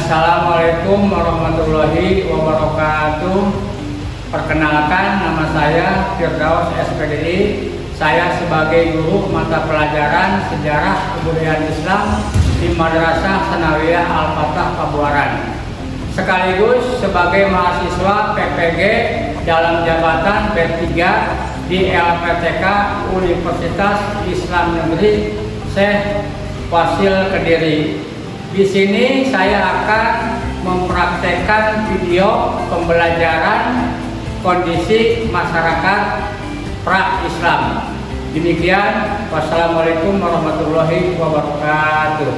Assalamualaikum warahmatullahi wabarakatuh. Perkenalkan, nama saya Firdaus SPDI. Saya sebagai guru mata pelajaran Sejarah Kebudayaan Islam di Madrasah Sanawiyah Al-Fatah Pabuaran. Sekaligus sebagai mahasiswa PPG dalam jabatan B3 di LPTK Universitas Islam Negeri Syekh Fasil Kediri. Di sini saya akan mempraktekkan video pembelajaran kondisi masyarakat pra-Islam. Demikian, wassalamualaikum warahmatullahi wabarakatuh.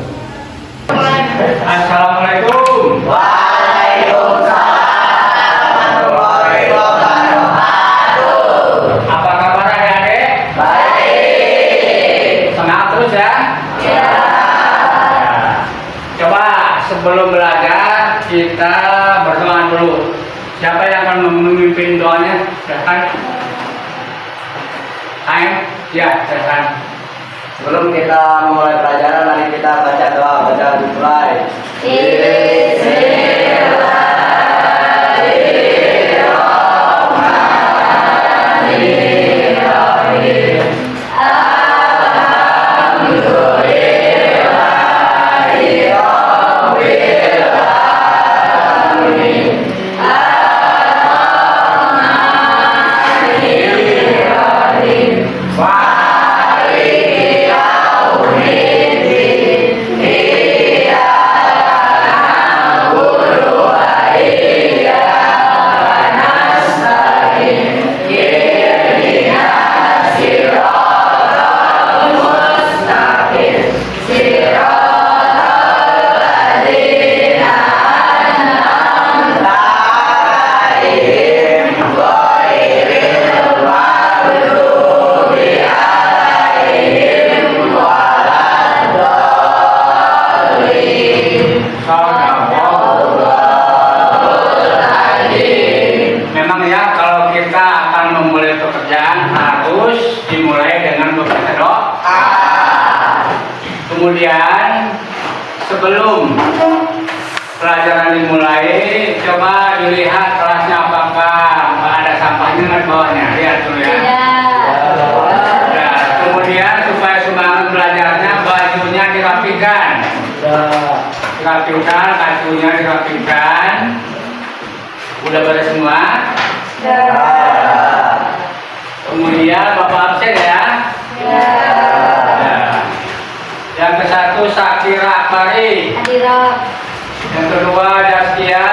Assalamualaikum. Waalaikumsalam warahmatullahi wabarakatuh. Apa kabar adik-adik? Baik. Semangat terus ya. Ya. Coba sebelum belajar kita berdoa dulu. Siapa yang akan memimpin doanya? Silahkan. Ayo, ya, silahkan. Sebelum kita memulai pelajaran, mari kita baca doa. Baca dimulai. Kemudian sebelum pelajaran dimulai, coba dilihat kelasnya apakah ada sampahnya di bawahnya. Lihat dulu ya. Ya. Kemudian supaya semangat belajarnya, bajunya dirapikan. Dirapikan, kacunya dirapikan. Udah beres semua? Ya. Kemudian Bapak absen ya? Ya. Yang ke satu Sakira Akbari. Hadira. Yang kedua Daskia.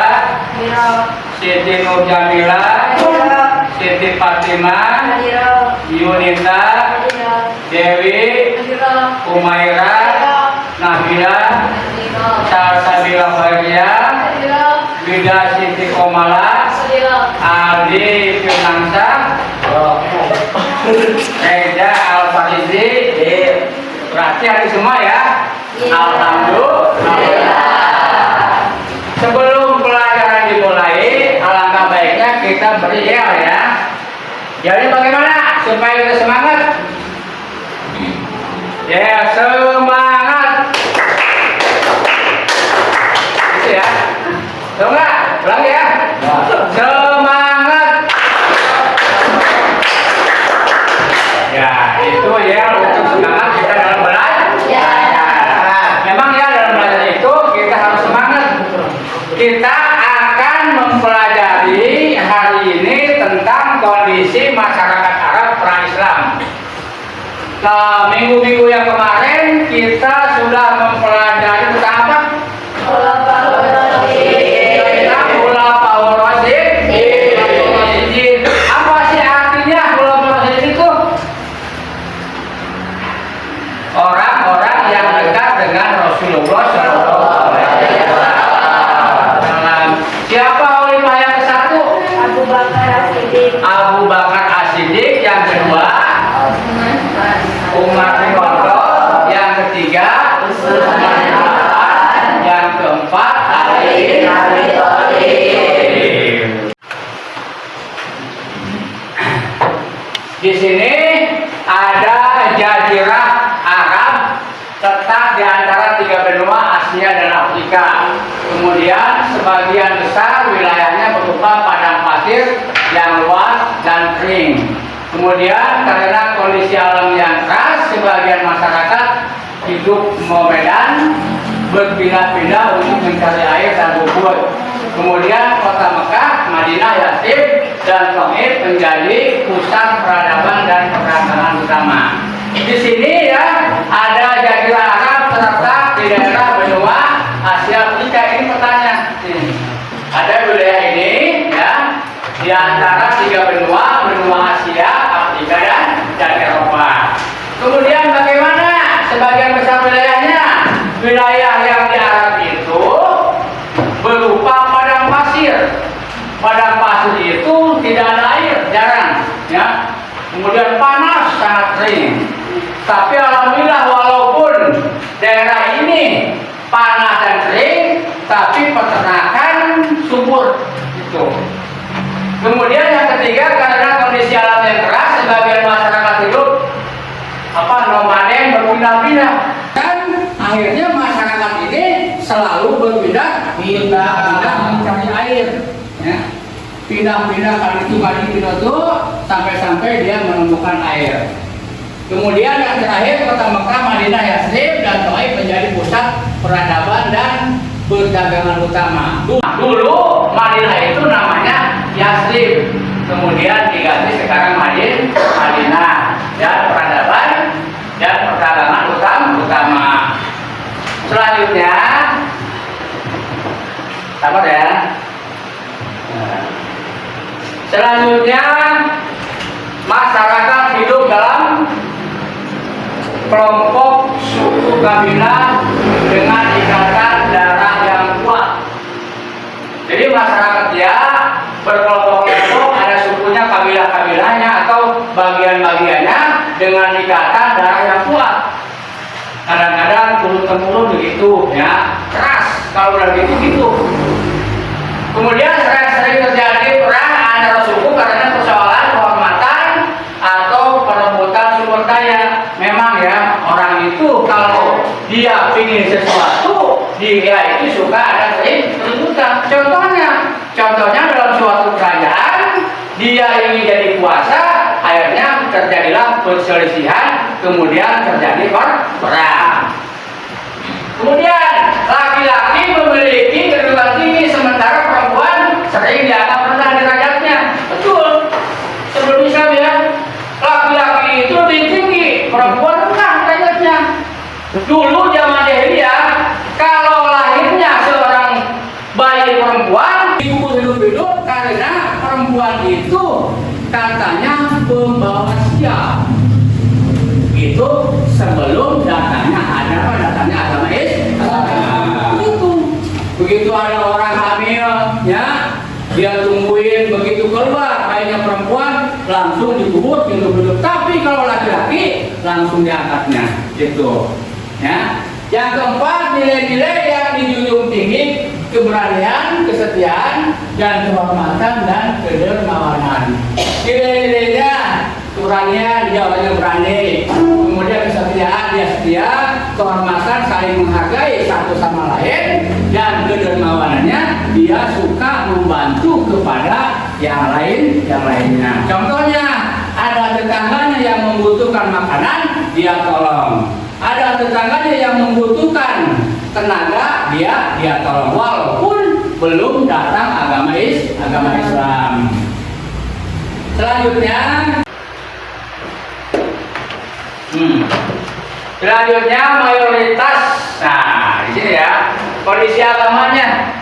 Hadira. Siti Nur Jamila. Hadira. Siti Fatimah. Hadira. Yunita. Hadira. Dewi. Hadira. Umaira. Hadira. Nabila. Hadira. Salsabila Faria. Hadira. Bida Siti Komala. Hadira. Aldi Firmansa. Reza Al-Farizi. Berarti hari semua ya? Ya. Alhamdulillah. Sebelum pelajaran dimulai, alangkah baiknya kita beri yel ya. Jadi bagaimana supaya kita semangat? Ya, semangat. Itu ya. Tahu nggak? Ulang ya. Semangat. Ya, itu ya untuk semangat kita dalam belajar. Memang ya dalam belajar itu kita harus semangat. Kita akan mempelajari hari ini tentang kondisi masyarakat Arab pra-Islam. Nah, minggu-minggu yang kemarin kita sudah mempelajari tentang apa? Apa sih artinya khulafaur rasyidin itu? Orang-orang yang dekat dengan Rasulullah SAW. Siapa khalifah yang ke satu? Abu Bakar As-Siddiq. Abu Bakar As-Siddiq. Yang kedua Umar bin Khattab. Yang ketiga Utsman bin Affan. Yang keempat Ali bin Abi Thalib. Di sini ada jazirah Arab tetap di antara tiga benua Asia dan Afrika. Kemudian sebagian besar wilayahnya berupa padang pasir yang luas dan kering. Kemudian karena kondisi alam yang keras, sebagian masyarakat hidup memedan berpindah-pindah untuk mencari air dan bubur. Kemudian kota Mekah, Madinah, Yatsrib, dan Taif menjadi pusat peradaban dan perdagangan utama. Di sini ya ada Jazirah Arab terletak di daerah benua Asia Afrika. Ini petanya. Ada wilayah ini ya di antara tiga benua, benua Asia, Afrika, dan Eropa. Kemudian bagaimana sebagian besar wilayahnya? Wilayah yang di Arab itu berupa padang pasir. Padang pasir itu tidak ada air, jarang, ya. Kemudian panas, sangat kering. Tapi alhamdulillah walaupun daerah ini panas dan kering, tapi peternakan subur itu. Kemudian yang ketiga, karena kondisi alam yang keras, sebagian masyarakat hidup nomaden berpindah-pindah. Dan akhirnya masyarakat ini selalu berpindah-pindah mencari air. Ya. Pindah-pindah kali itu sampai-sampai dia menemukan air. Kemudian yang terakhir kota Mekah, Madinah, Yatsrib, dan Taif menjadi pusat peradaban dan perdagangan utama. Dulu Madinah itu namanya Yatsrib, kemudian diganti sekarang Madinah, dan peradaban dan perdagangan utama. Selanjutnya, sabar ya. Selanjutnya, masyarakat hidup dalam kelompok suku kabilah dengan ikatan darah yang kuat. Jadi masyarakat ya berkelompok-kelompok, ada sukunya, kabilah-kabilahnya atau bagian-bagiannya dengan ikatan darah yang kuat. Kadang-kadang turun-temurun begitu, ya keras kalau udah gitu. Kemudian sering terjadi perang antara suku karena persoalan kehormatan atau perebutan sumber daya. Memang ya orang itu kalau dia ingin sesuatu, dia itu suka ada sering keributan. Contohnya dalam suatu kerajaan, dia ingin jadi kuasa, akhirnya terjadilah perselisihan, kemudian terjadi perang. Kemudian laki-laki memiliki kedudukan tinggi, sementara perempuan sering dianggap rendah derajatnya. Betul. Sebelum Islam ya, laki-laki itu lebih tinggi, perempuan rendah derajatnya. Dulu zaman jahiliyah, kalau lahirnya seorang bayi perempuan dikubur hidup-hidup karena perempuan itu katanya pembawa sial. Itu sebelum datangnya agama Islam. Begitu ada orang hamil, ya dia tungguin, begitu keluar bayinya perempuan langsung dikubur hidup-hidup. Tapi kalau laki-laki langsung diangkatnya, gitu. Ya. Yang keempat, nilai-nilai yang dijunjung tinggi: keberanian, kesetiaan, dan kehormatan dan kedermawanan. Nilai-nilainya keberanian, dia orangnya berani. Kemudian kesetiaan, dia setia. Kehormatan, saling menghargai satu sama lain. Dan kedermawanannya, dia suka membantu kepada yang lainnya. Contohnya, ada tetangganya yang membutuhkan makanan, dia tolong. Ada tetangganya yang membutuhkan tenaga, dia tolong, walaupun belum datang agama Islam. Selanjutnya mayoritas. Nah, di sini ya kondisi agamanya.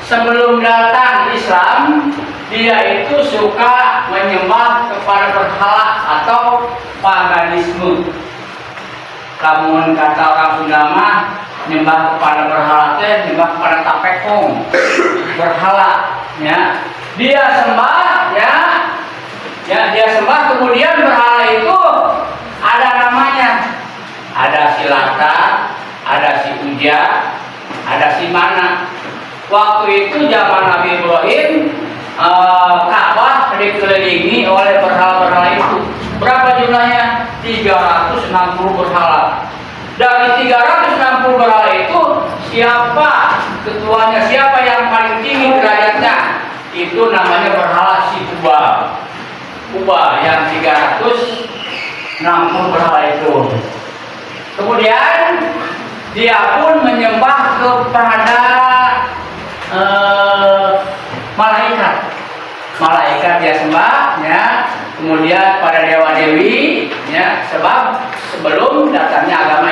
Sebelum datang Islam, dia itu suka menyembah kepada berhala atau paganisme. Namun kata orang Sunda mah, nyembah kepada berhala teh, nyembah kepada tapekong, berhala, ya. Dia sembah, ya dia sembah. Kemudian berhala itu ada namanya, ada si Lata, ada si Uja, ada si Mana. Waktu itu zaman Nabi Ibrahim, Ka'bah dikelilingi oleh berhala-berhala itu. Berapa jumlahnya? 360 berhala. Dari 360 berhala itu, siapa ketuanya, siapa yang paling tinggi derajatnya, itu namanya berhala si Kuba yang 360 berhala itu. Kemudian dia pun menyembah kepada malaikat dia sembah, ya. Kemudian pada dewa dewi, ya, sebab sebelum datangnya agama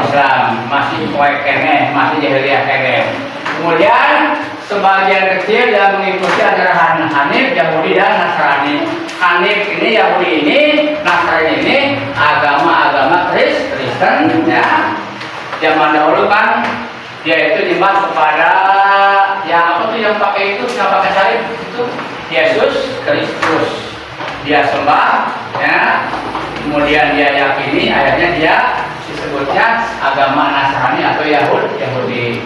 Islam masih kene, masih jahiliyah kene. Kemudian sebagian kecil yang mengikuti ajaran Hanif, Yahudi dan Nasrani. Hanif ini, Yahudi ini, Nasrani ini agama-agama Kristen, ya. Zaman dahulu kan dia itu nyembah kepada yang apa tuh yang pakai itu, yang pakai salib itu Yesus Kristus. Dia sembah, ya. Kemudian dia yakini, akhirnya dia disebutnya agama Nasrani atau Yahudi.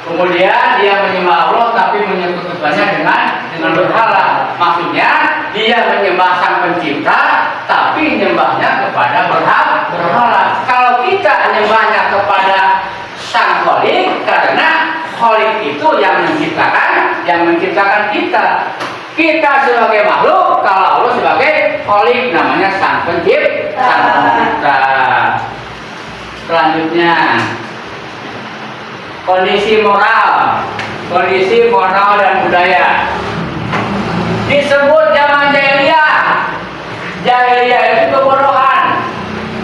Kemudian dia menyembah Allah tapi menyekutukannya dengan berhala. Maksudnya dia menyembah Sang Pencipta tapi menyembahnya kepada berhala. Kalau kita menyembahnya kepada Sang Kholik, karena Kholik itu yang menciptakan kita. Kita sebagai makhluk, kalau Allah sebagai Kholik, namanya Sang Pencipta. Selanjutnya, kondisi moral dan budaya. Disebut zaman jahiliyah. Jahiliyah itu kebodohan.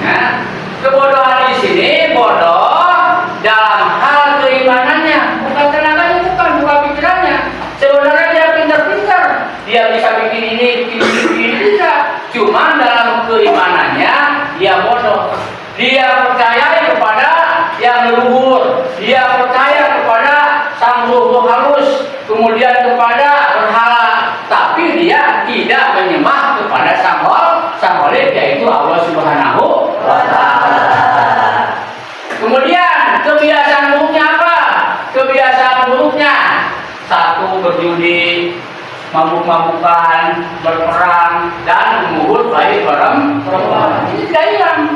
Ya. Kebodohan di sini bodoh dalam hal keimanannya, bukan tenaganya, bukan pikirannya. Sebenarnya dia pintar-pintar, dia bisa bikin ini bisa. Cuma dalam keimanannya dia bodoh. Dia percaya kepada yang leluhur, dia percaya kepada sang ruh halus, kemudian kepada berhala, tapi dia tidak menyembah kepada sang Kholik, yaitu Allah Subhanahu wa Ta'ala. Kemudian kebiasaan buruknya apa? Kebiasaan buruknya, satu, berjudi, mabuk-mabukan, berperang, dan memungut bayi perempuan. Ini tidak hilang.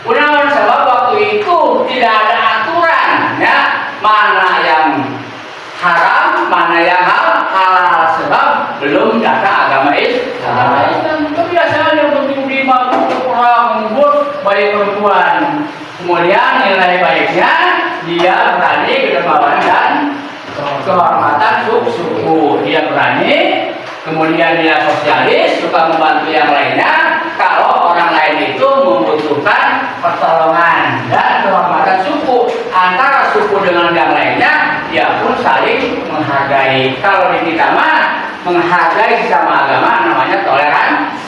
Kemudian sebab waktu itu tidak ada aturan, ya, mana yang haram, mana yang halal, sebab belum datang agama Islam. Kebiasaan yang berjudi, mabuk, berperang, memungut bayi perempuan. Kemudian nilai baiknya dia berani kedermawanan dan kehormatan suku. Dia berani, kemudian dia sosialis, suka membantu yang lainnya. Kalau orang lain itu membutuhkan pertolongan dan kehormatan suku antara suku dengan yang lainnya, dia pun saling menghargai. Kalau di kita mah menghargai sesama agama namanya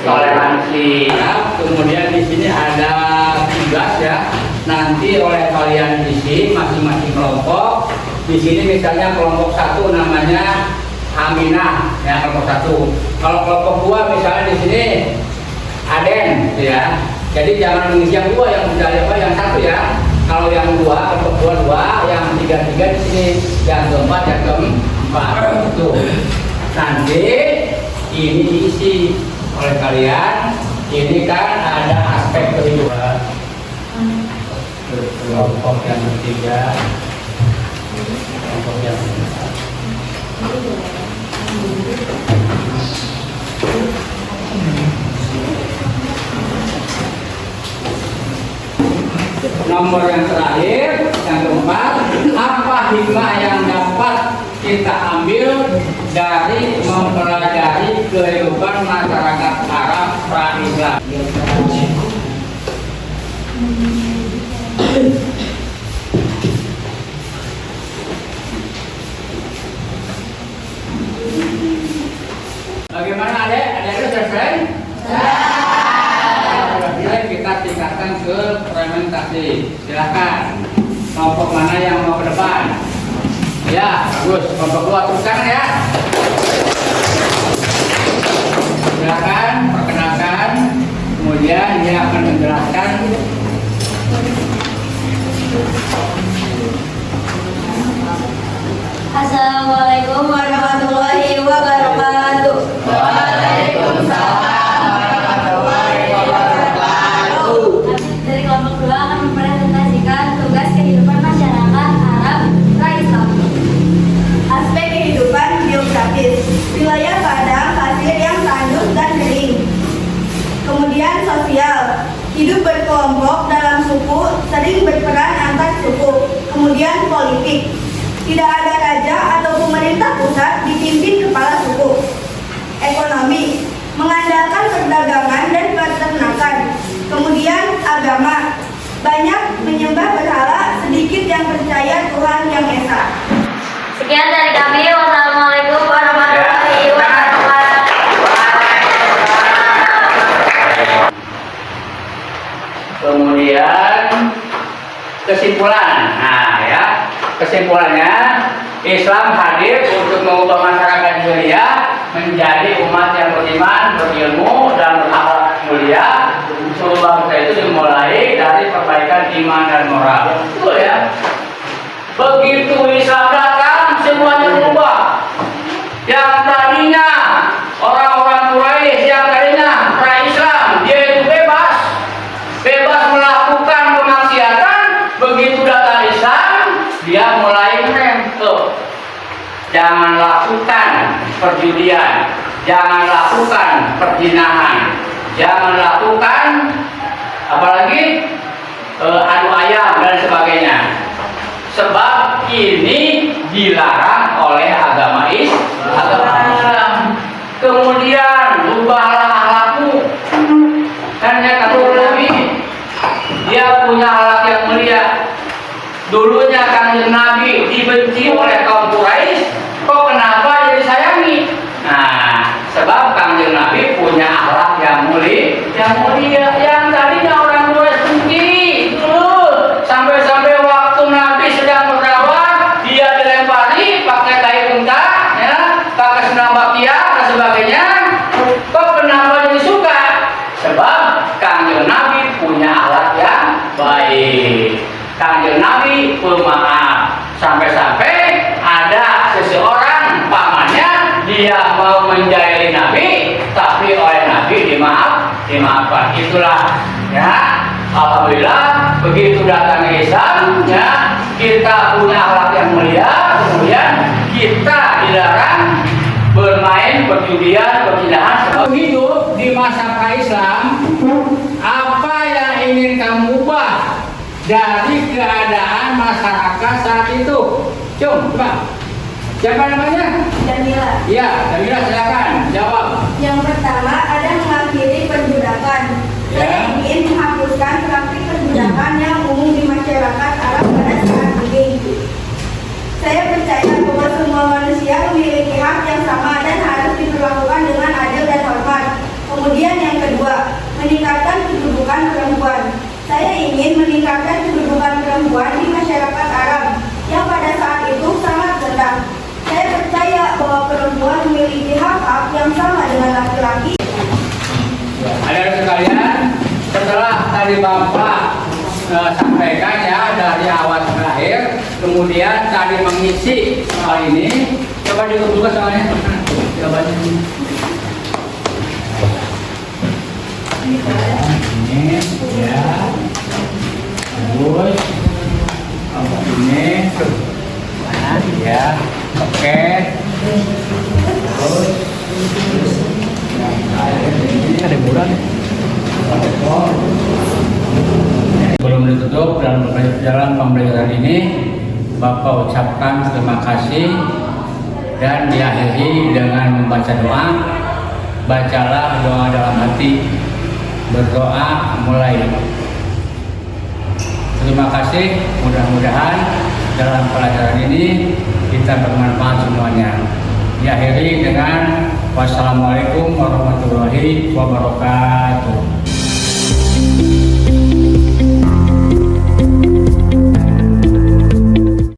toleransi. Kemudian di sini ada tugas, ya. Nanti oleh kalian isi masing-masing kelompok. Di sini misalnya kelompok 1 namanya Aminah, ya, kelompok 1. Kalau kelompok 2 misalnya di sini Aden, ya. Jadi jangan mengisi yang 2, yang yang 1, ya. Kalau yang 2, kelompok 2, yang 3 di sini, yang keempat, yang keempat itu. Nanti ini diisi oleh kalian. Ini kan ada aspek kehidupan. Kelompok yang ketiga, kelompok yang keempat. Nomor yang terakhir, yang keempat, apa hikmah yang dapat kita ambil dari mempelajari kehidupan masyarakat Arab pra-Islam? Bagaimana adek? Adek itu selesai? Selesai, kita tingkatkan ke fermentasi. Silakan. Kelompok mana yang mau ke depan? Ya, bagus. Kelompok 2 teruskan, ya. Silakan, perkenalkan. Kemudian dia akan menjelaskan. Assalamualaikum warahmatullahi wabarakatuh. Waalaikumsalam warahmatullahi wabarakatuh. Dari kelompok 2 akan mempresentasikan tugas kehidupan masyarakat saling berperan antar suku. Kemudian politik. Tidak ada raja atau pemerintah pusat dipimpin kepala suku. Ekonomi. Mengandalkan perdagangan dan peternakan. Kemudian agama. Banyak menyembah berhala, sedikit yang percaya Tuhan Yang Esa. Sekian dari kami. Wassalamualaikum warahmatullahi wabarakatuh. Kemudian kesimpulan. Nah ya, kesimpulannya Islam hadir untuk mengubah masyarakat dunia menjadi umat yang beriman, berilmu, dan berakhlak mulia. Seluruh bangsa itu dimulai dari perbaikan iman dan moral. Betul ya. Begitu Islam datang, semuanya berubah. Yang tadinya orang-orang Quraisy, yang tadinya pra-Islam, dia itu bebas melakukan kemaksiatan. Begitu datang Islam, dia mulai ngerem tuh. Jangan lakukan perjudian, jangan lakukan perzinahan, jangan lakukan apalagi adu ayam dan sebagainya. Sebab ini dilarang oleh agama Islam. Kemudian ubahlah akhlakmu. Kan ya kata Nabi, dia punya akhlak yang mulia. Dulunya Kanjeng Nabi dibenci oleh kaum Quraisy, kok kenapa jadi sayangi? Nah, sebab Kanjeng Nabi punya akhlak yang mulia, yang tadinya orang Quraisy benci. Sampai-sampai waktu Nabi sedang berdakwah, dia dilempari pakai kayu bengkak, ya, pakai sendal bakya dan sebagainya. Kok kenapa jadi suka? Sebab Kanjeng Nabi punya akhlak yang baik. Kanjeng Nabi pemaaf. Sampai-sampai ada seseorang pamannya, dia mau menjahili Nabi, tapi oleh Nabi dimaafkan. Itulah ya. Alhamdulillah, begitu datang Islam, ya, kita punya akhlak yang mulia. Kemudian kita dilarang bermain, perjudian, perzinahan. Hidup di masa pra-Islam, apa yang ingin kamu ubah dari keadaan masyarakat saat itu? Coba. Siapa namanya? Jamila. Ya, Jamila, silakan jawab. Yang pertama ada mengakhiri perbudakan. Saya ingin menghapuskan praktik perbudakan yang umum di masyarakat Arab pada saat ini. Saya percaya bahwa semua manusia memiliki hak yang sama dan harus diperlakukan dengan adil dan hormat. Kemudian yang kedua, meningkatkan kedudukan perempuan. Saya ingin meningkatkan kedudukan perempuan di masyarakat Arab yang pada saat itu sangat rendah. Saya percaya bahwa perempuan memiliki hak-hak yang sama dengan laki-laki. Ada sekalian, setelah tadi Bapak sampaikan ya dari awal sampai akhir, kemudian tadi mengisi soal ini, coba ditutup juga soalnya. Coba ini ya, terus ini mana ya, oke, terus ada murah nih. Sebelum ditutup dalam pembelajaran ini, Bapak ucapkan terima kasih dan diakhiri dengan membaca doa. Bacalah doa dalam hati, berdoa mulai. Terima kasih, mudah-mudahan dalam pelajaran ini kita bermanfaat semuanya. Diakhiri dengan wassalamualaikum warahmatullahi wabarakatuh.